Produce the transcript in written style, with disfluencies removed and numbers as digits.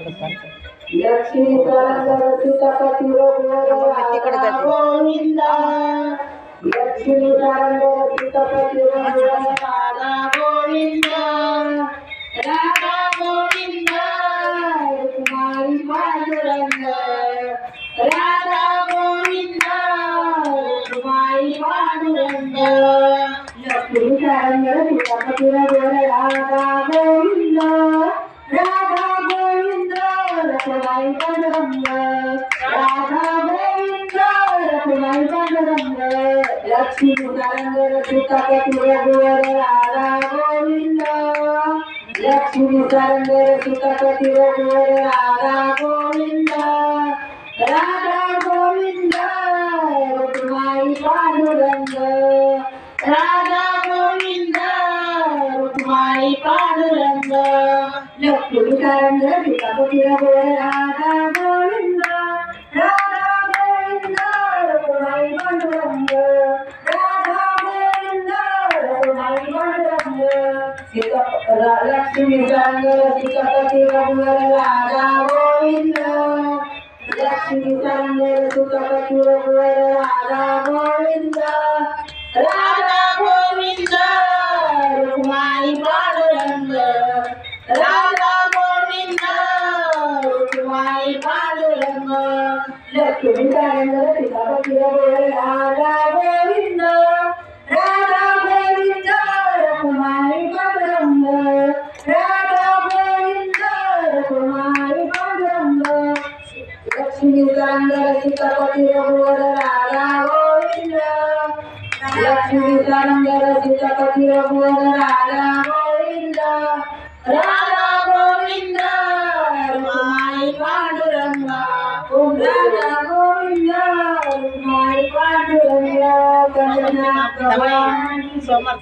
लक्ष्मी सरस्वती सीतापती रघुवर गोविंद लक्ष्मी सरस्वती सीतापती रघुवर गोविंद राधा गोविंद कुमारी पांडुरंग राधा गोविंद कुमारी पांडुरंग लक्ष्मी सरस्वती सीतापती रघुवर राधा गोविंद राधा गोविंद रघुनाथ पांडुरंग राधा गोविंद रघुनाथ पांडुरंग लक्ष्मी सरंग सीतापती रघुवर राधा गोविंद लक्ष्मी सरंग सीतापती रघुवर राधा गोविंद राधा गोविंद रघुनाथ पांडुरंग राधा गोविंद रघुनाथ पांडुरंग लक्ष्मी सरंग सीतापती रघुवर राधा गोविंद राधा गोविंद रघुनाथ पांडुरंग राधा गोविंद रघुनाथ पांडुरंग लक्ष्मी सरंग सीतापती रघुवर राधा गोविंद लक्ष्मी सरंग सीतापती रघुवर राधा गोविंद राधा गोविंद रघुनाथ पांडुरंग राधा गोविंद रघुनाथ पांडुरंग लक्ष्मी सरंग सीतापती रघुवर राधा गोविंद राधा गोविंद रघुनाथ पांडुरंग राधा गोविंद रघुनाथ पांडुरंग लक्ष्मी सरंग सीतापती रघुवर राधा गोविंद लक्ष्मी सरंग सीतापती रघुवर राधा गोविंद राधा गोविंद रघुनाथ पांडुरंग राधा गोविंद रघुनाथ पांडुरंग सोमवार